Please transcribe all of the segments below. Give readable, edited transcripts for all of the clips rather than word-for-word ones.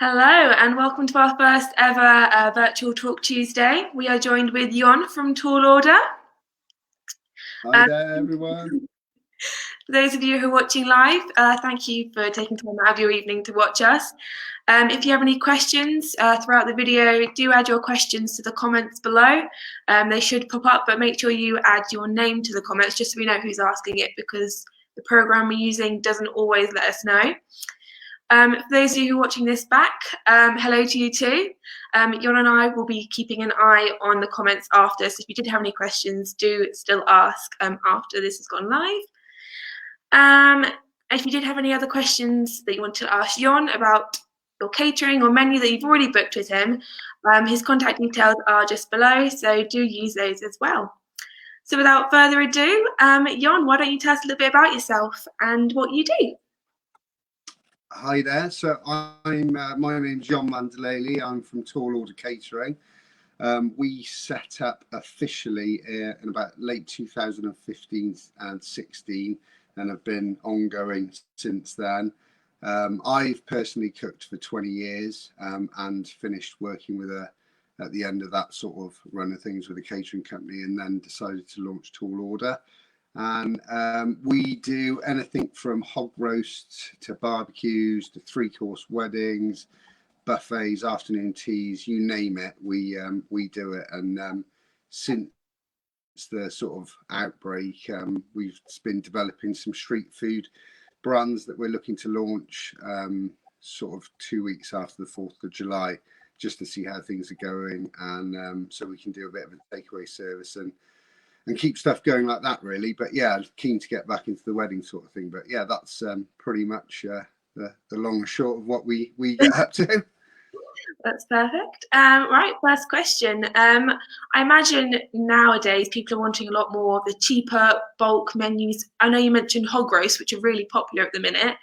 Hello and welcome to our first ever virtual Talk Tuesday. We are joined with Jon from Tall Order. Hi there, everyone. For those of you who are watching live, thank you for taking time out of your evening to watch us. If you have any questions throughout the video, do add your questions to the comments below. They should pop up, but make sure you add your name to the comments just so we know who's asking it, because the program we're using doesn't always let us know. For those of you who are watching this back, hello to you too. Jon and I will be keeping an eye on the comments after, so if you did have any questions, do still ask after this has gone live. If you did have any other questions that you want to ask Jon about your catering or menu that you've already booked with him, his contact details are just below, so do use those as well. So without further ado, Jon, why don't you tell us a little bit about yourself and what you do? Hi there. So my name's Jon Mandeleli. I'm from Tall Order Catering. We set up officially in about late 2015 and 16 and have been ongoing since then. I've personally cooked for 20 years and finished working with at the end of that sort of run of things with a catering company, and then decided to launch Tall Order. And we do anything from hog roasts to barbecues to three-course weddings, buffets, afternoon teas, you name it, we do it. And since the sort of outbreak, we've been developing some street food brands that we're looking to launch sort of 2 weeks after the 4th of July, just to see how things are going, and so we can do a bit of a takeaway service and keep stuff going like that, really. But yeah, keen to get back into the wedding sort of thing. But yeah, that's pretty much the long and short of what we get up to. That's perfect. Right, first question. I imagine nowadays people are wanting a lot more of the cheaper bulk menus. I know you mentioned hog roasts, which are really popular at the minute.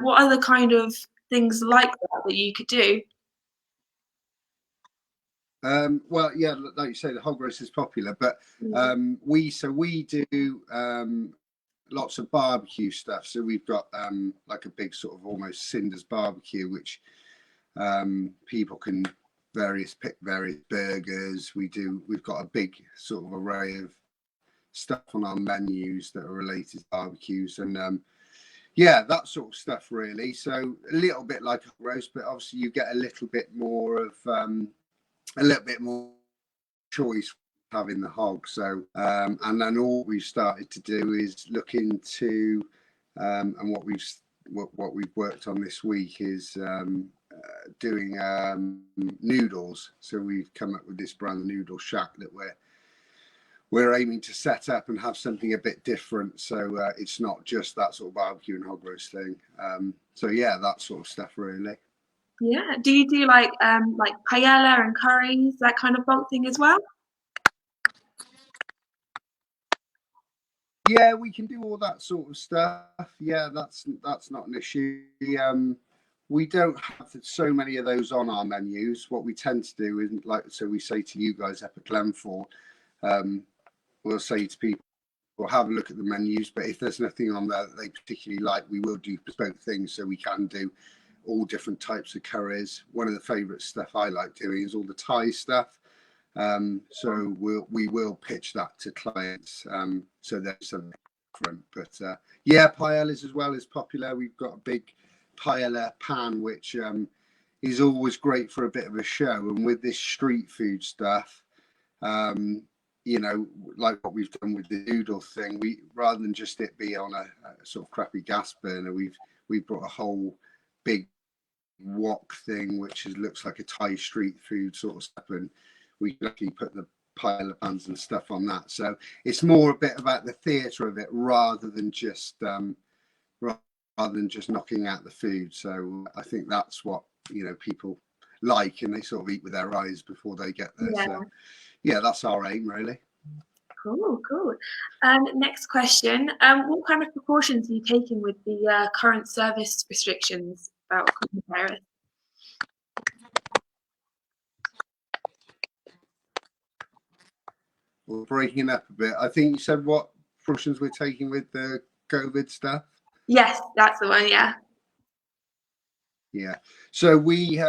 What other kind of things like that you could do? Well, yeah, like you say, the hog roast is popular, but we do lots of barbecue stuff. So we've got like a big sort of almost cinders barbecue, which people can pick various burgers. We've got a big sort of array of stuff on our menus that are related to barbecues, and yeah, that sort of stuff really. So a little bit like a roast, but obviously you get a little bit more choice having the hog. So and then all we've started to do is look into and what we've worked on this week is doing noodles. So we've come up with this brand noodle shack that we're aiming to set up and have something a bit different. So it's not just that sort of barbecue and hog roast thing. So yeah, that sort of stuff really. Yeah. Do you do like paella and curries, that kind of bulk thing as well? Yeah, we can do all that sort of stuff. Yeah, that's not an issue. We don't have so many of those on our menus. What we tend to do is, so we say to you guys up at Glenfall, we'll say to people, we'll have a look at the menus, but if there's nothing on there that they particularly like, we will do bespoke things. So we can do all different types of curries. One of the favourite stuff I like doing is all the Thai stuff. So we will pitch that to clients. So there's something different. But yeah, paellas as well is popular. We've got a big paella pan, which is always great for a bit of a show. And with this street food stuff, you know, like what we've done with the noodle thing, we rather than just it be on a sort of crappy gas burner, we've brought a whole big wok thing, which looks like a Thai street food sort of stuff, and we can actually put the paella pans and stuff on that. So it's more a bit about the theatre of it rather than just knocking out the food. So I think that's what, you know, people like, and they sort of eat with their eyes before they get there. Yeah. So yeah, that's our aim really. Cool. Next question. What kind of precautions are you taking with the current service restrictions about coronavirus? We're breaking up a bit. I think you said what precautions we're taking with the COVID stuff. Yes, that's the one. Yeah. Yeah. So we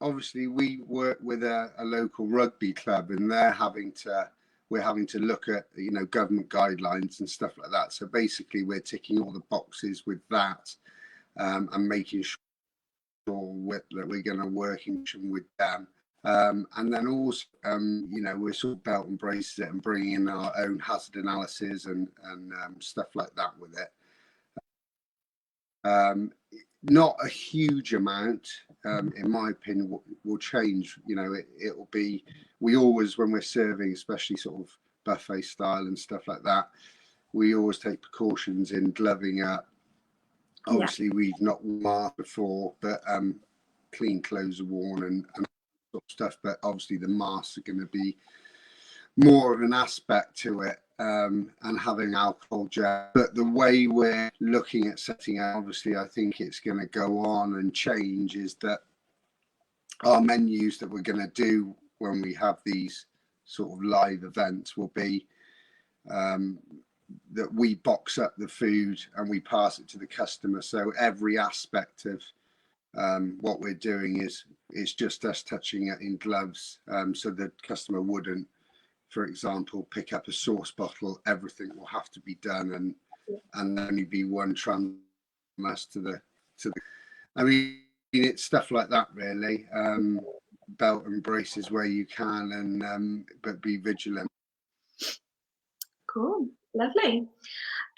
obviously we work with a local rugby club, and we're having to look at, you know, government guidelines and stuff like that. So basically, we're ticking all the boxes with that, and making sure that we're going to work in with them. And then also, you know, we're sort of belt and braces it and bringing in our own hazard analysis and stuff like that with it. Not a huge amount, in my opinion, will change. You know, it will be, we always, when we're serving, especially sort of buffet style and stuff like that, we always take precautions in gloving up. Yeah. Obviously, we've not worn before, but clean clothes are worn and sort of stuff. But obviously, the masks are going to be more of an aspect to it, and having alcohol gel. But the way we're looking at setting out, obviously, I think it's going to go on and change, is that our menus that we're going to do when we have these sort of live events will be, that we box up the food and we pass it to the customer. So every aspect of what we're doing is just us touching it in gloves, so the customer wouldn't, for example, pick up a sauce bottle. Everything will have to be done, and only be one transmas to the. I mean, it's stuff like that, really. Belt and braces where you can, and but be vigilant. Cool. Lovely.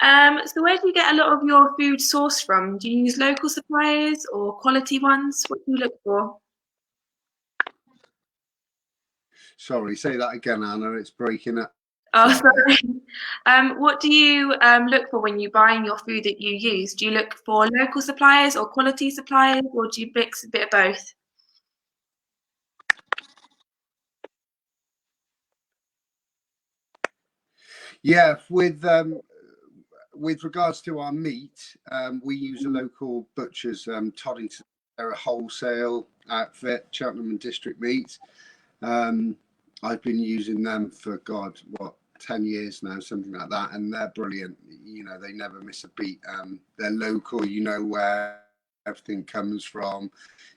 So where do you get a lot of your food sourced from? Do you use local suppliers or quality ones? What do you look for? Sorry, say that again, Anna. It's breaking up. Oh, sorry. What do you look for when you're buying your food that you use? Do you look for local suppliers or quality suppliers, or do you mix a bit of both? Yeah, with regards to our meat, we use a local butcher's, Toddington. They're a wholesale outfit, Cheltenham and District Meat. I've been using them for, God, what, 10 years now, something like that, and they're brilliant. You know, they never miss a beat. They're local, you know where everything comes from.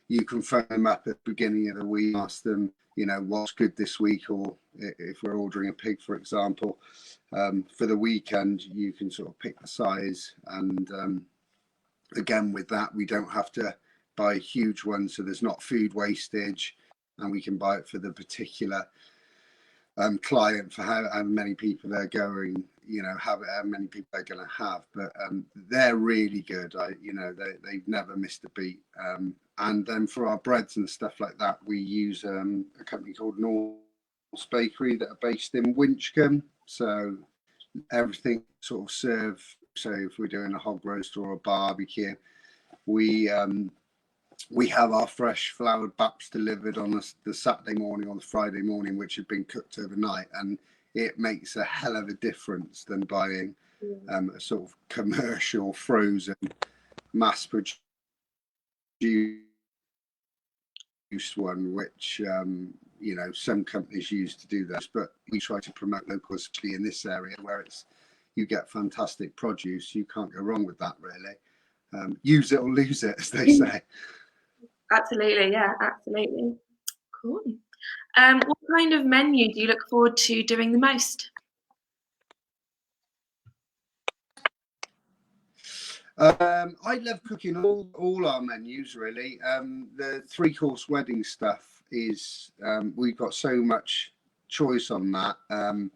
You can phone them up at the beginning of the week, ask them, you know, what's good this week, or if we're ordering a pig, for example, for the weekend, you can sort of pick the size. And again, with that, we don't have to buy huge ones, so there's not food wastage, and we can buy it for the particular client, for how many people they're going, you know, how many people they're going to have. But they're really good. You know, they've never missed a beat. And then for our breads and stuff like that, we use a company called North Bakery that are based in Winchcombe. So everything sort of served. So if we're doing a hog roast or a barbecue, we have our fresh floured baps delivered on the Saturday morning or the Friday morning, which have been cooked overnight, and it makes a hell of a difference than buying a sort of commercial frozen mass produced one, which you know, some companies use to do this, but we try to promote local, especially in this area where it's, you get fantastic produce. You can't go wrong with that, really. Use it or lose it, as they say. Absolutely, yeah, absolutely. Cool. What kind of menu do you look forward to doing the most? I love cooking all our menus, really. The 3-course wedding stuff is, we've got so much choice on that, and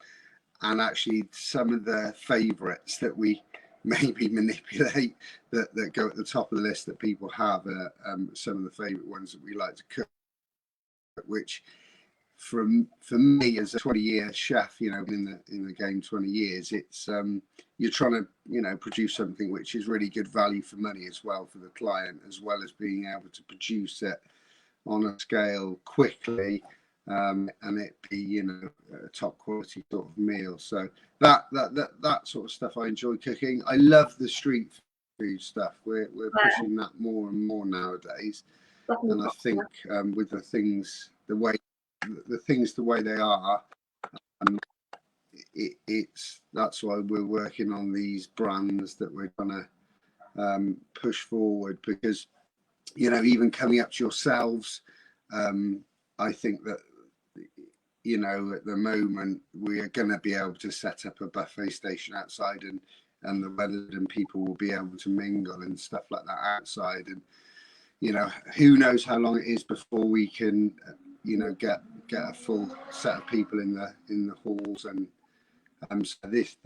actually some of the favourites that we maybe manipulate that go at the top of the list that people have are some of the favourite ones that we like to cook, which for me as a 20-year chef, you know, in the game 20 years, it's you're trying to, you know, produce something which is really good value for money as well for the client, as well as being able to produce it on a scale quickly, and it be, you know, a top quality sort of meal. So that sort of stuff I enjoy cooking. I love the street food stuff. We're pushing that more and more nowadays, and I think with the things the way they are, it's that's why we're working on these brands that we're trying to push forward, because you know, even coming up to yourselves. I think that, you know, at the moment we are going to be able to set up a buffet station outside, and the Wellington people will be able to mingle and stuff like that outside. And, you know, who knows how long it is before we can, you know, get a full set of people in the halls. And so this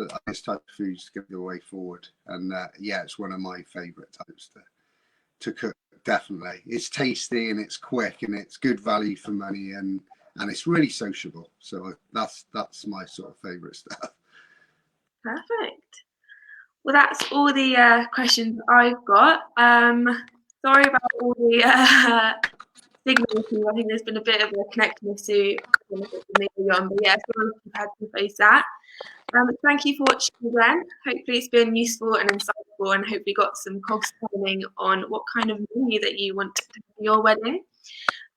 type of food is going to be the way forward. And yeah, it's one of my favourite types to cook. Definitely, it's tasty and it's quick and it's good value for money, and it's really sociable. So that's my sort of favourite stuff. Perfect. Well, that's all the questions I've got. Sorry about all the signal issues. I think there's been a bit of a connection issue. I don't know if it's me or Jan, but yeah, sorry if you've had to face that. Thank you for watching again. Hopefully it's been useful and insightful, and hopefully got some cost planning on what kind of menu that you want for your wedding.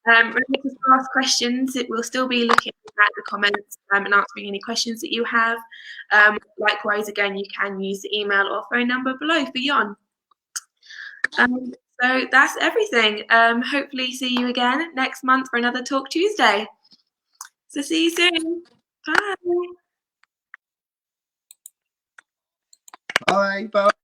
Remember to ask questions. It will still be looking at the comments and answering any questions that you have. Likewise, again, you can use the email or phone number below for Jan. So that's everything. Hopefully see you again next month for another Talk Tuesday. So see you soon. Bye. Bye.